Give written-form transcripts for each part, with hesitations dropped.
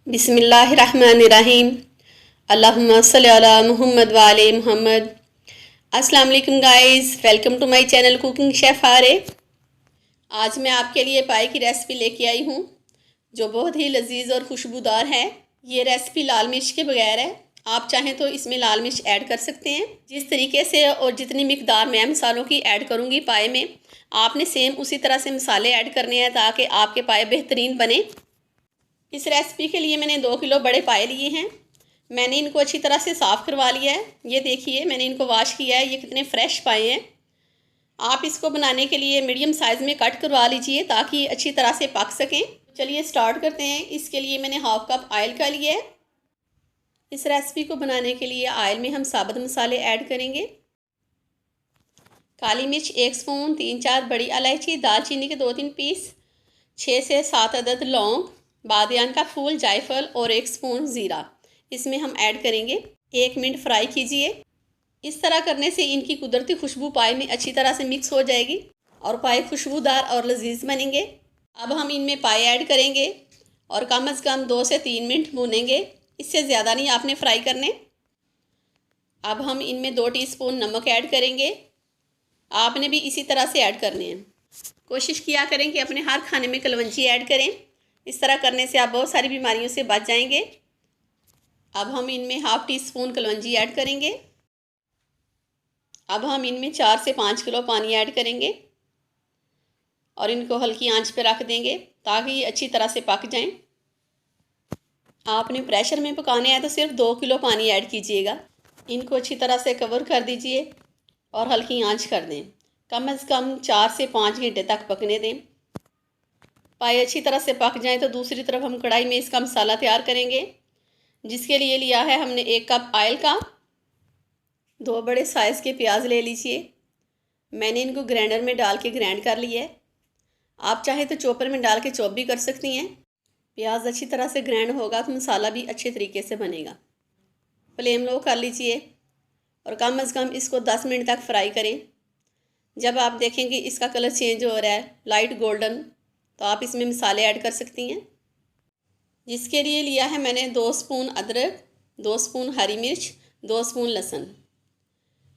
बिस्मिल्लाहिर्रहमानिर्रहीम। अल्लाहुम्मा सल्ली अला मुहम्मद व आले मुहम्मद। अस्सलाम वालेकुम guys, welcome to my channel cooking chef आरे। आज मैं आपके लिए पाए की रेसिपी लेके आई हूँ जो बहुत ही लजीज और खुशबूदार है। ये रेसिपी लाल मिर्च के बगैर है। आप चाहें तो इसमें लाल मिर्च ऐड कर सकते हैं। जिस तरीके से और जितनी मिकदार मैं मसालों की ऐड करूँगी पाए में, आपने सेम उसी तरह से मसाले ऐड करने हैं ताकि आपके पाए बेहतरीन बने। इस रेसिपी के लिए मैंने 2 किलो बड़े पाए लिए हैं। मैंने इनको अच्छी तरह से साफ़ करवा लिया है। ये देखिए, मैंने इनको वॉश किया है। ये कितने फ्रेश पाए हैं। आप इसको बनाने के लिए मीडियम साइज़ में कट करवा लीजिए ताकि अच्छी तरह से पक सकें। चलिए स्टार्ट करते हैं। इसके लिए मैंने हाफ कप ऑयल का लिया है। इस रेसिपी को बनाने के लिए ऑयल में हम साबुत मसाले ऐड करेंगे। काली मिर्च 1 स्पून, 3-4 बड़ी इलायची, दालचीनी के 2-3 पीस, 6 से 7 अदद लौंग, बादियान का फूल, जायफल और 1 स्पून ज़ीरा इसमें हम ऐड करेंगे। 1 मिनट फ्राई कीजिए। इस तरह करने से इनकी कुदरती खुशबू पाए में अच्छी तरह से मिक्स हो जाएगी और पाए खुशबूदार और लजीज बनेंगे। अब हम इनमें पाए ऐड करेंगे और कम अज़ कम 2 से 3 मिनट भूनेंगे। इससे ज़्यादा नहीं आपने फ्राई करने। अब हम इनमें 2 टीस्पून नमक ऐड करेंगे। आपने भी इसी तरह से ऐड करने हैं। कोशिश किया करें कि अपने हर खाने में कलवंजी ऐड करें। इस तरह करने से आप बहुत सारी बीमारियों से बच जाएंगे। अब हम इनमें half tea spoon kalonji add करेंगे। अब हम इनमें 4 से 5 किलो पानी ऐड करेंगे और इनको हल्की आंच पर रख देंगे ताकि ये अच्छी तरह से पक जाएं। आपने प्रेशर में पकाने हैं तो सिर्फ 2 किलो पानी ऐड कीजिएगा। इनको अच्छी तरह से कवर कर दीजिए और हल्की आंच कर दें। कम अज़ कम 4 से 5 घंटे तक पकने दें। पाए अच्छी तरह से पक जाएं तो दूसरी तरफ हम कढ़ाई में इसका मसाला तैयार करेंगे, जिसके लिए लिया है हमने 1 कप ऑयल का। 2 बड़े साइज़ के प्याज ले लीजिए। मैंने इनको ग्राइंडर में डाल के ग्राइंड कर लिया है। आप चाहे तो चॉपर में डाल के चॉप भी कर सकती हैं। प्याज अच्छी तरह से ग्राइंड होगा तो मसाला भी अच्छे तरीके से बनेगा। फ्लेम लो कर लीजिए और कम अज़ कम इसको 10 मिनट तक फ्राई करें। जब आप देखेंगे इसका कलर चेंज हो रहा है लाइट गोल्डन, तो आप इसमें मसाले ऐड कर सकती हैं। जिसके लिए लिया है मैंने 2 स्पून अदरक, 2 स्पून हरी मिर्च, 2 स्पून लहसुन।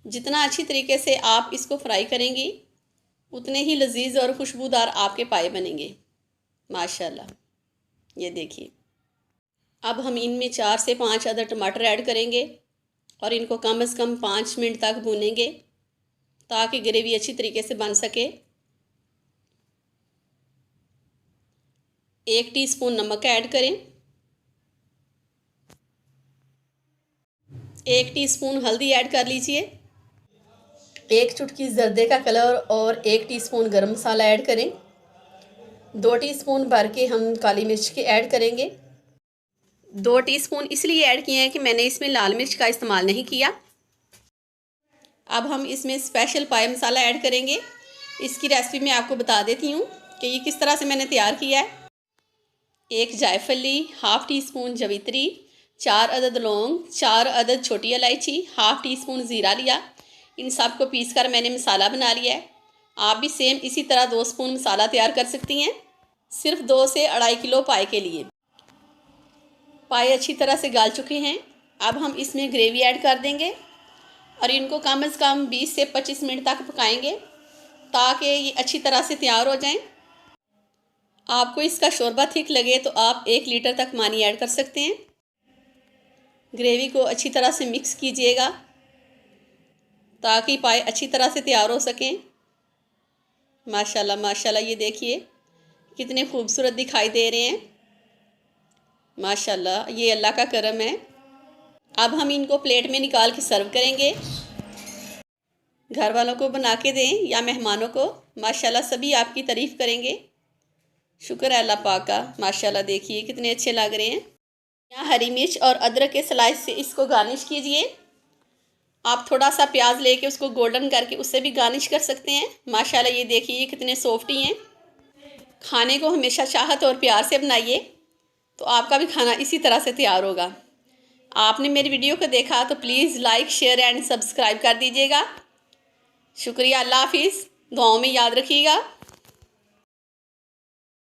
जितना अच्छी तरीके से आप इसको फ्राई करेंगी उतने ही लजीज और खुशबूदार आपके पाए बनेंगे माशाल्लाह। ये देखिए। अब हम इनमें 4 से 5 अदद टमाटर ऐड करेंगे और इनको कम अज़ कम 5 मिनट तक भूनेंगे ताकि ग्रेवी अच्छी तरीके से बन सके। 1 टीस्पून नमक ऐड करें। 1 टीस्पून हल्दी ऐड कर लीजिए। 1 चुटकी जर्दे का कलर और 1 टीस्पून गरम मसाला ऐड करें। 2 टीस्पून भर के हम काली मिर्च के ऐड करेंगे। 2 टीस्पून इसलिए ऐड किए हैं कि मैंने इसमें लाल मिर्च का इस्तेमाल नहीं किया। अब हम इसमें स्पेशल पाए मसाला ऐड करेंगे। इसकी रेसिपी मैं आपको बता देती हूँ कि ये किस तरह से मैंने तैयार किया है। 1 जायफली, हाफ़ टी स्पून जवित्री, 4 अदद लौंग, 4 अदद छोटी इलायची, हाफ़ टी स्पून ज़ीरा लिया। इन सब को पीस कर मैंने मसाला बना लिया है। आप भी सेम इसी तरह 2 स्पून मसाला तैयार कर सकती हैं, सिर्फ 2 से 2.5 किलो पाए के लिए। पाए अच्छी तरह से गाल चुके हैं। अब हम इसमें ग्रेवी ऐड कर देंगे और इनको कम अज़ कम 20 से 25 मिनट तक पकाएंगे ताकि ये अच्छी तरह से तैयार हो जाएं। आपको इसका शोरबा थिक लगे तो आप 1 लीटर तक पानी ऐड कर सकते हैं। ग्रेवी को अच्छी तरह से मिक्स कीजिएगा ताकि पाए अच्छी तरह से तैयार हो सकें। माशाल्लाह माशाल्लाह, ये देखिए कितने खूबसूरत दिखाई दे रहे हैं माशाल्लाह। ये अल्लाह का करम है। अब हम इनको प्लेट में निकाल के सर्व करेंगे। घर वालों को बना के दें या मेहमानों को, माशाल्लाह सभी आपकी तारीफ़ करेंगे। शुक्र है अल्लाह पाक का। माशाल्लाह देखिए कितने अच्छे लग रहे हैं। यहाँ हरी मिर्च और अदरक के स्लाइस से इसको गार्निश कीजिए। आप थोड़ा सा प्याज लेके उसको गोल्डन करके उससे भी गार्निश कर सकते हैं। माशाल्लाह ये देखिए ये कितने सॉफ्टी हैं। खाने को हमेशा चाहत और प्यार से बनाइए तो आपका भी खाना इसी तरह से तैयार होगा। आपने मेरी वीडियो को देखा तो please like, share and subscribe कर दीजिएगा। शुक्रिया। अल्लाह हाफिज़। दुआओं में याद रखिएगा।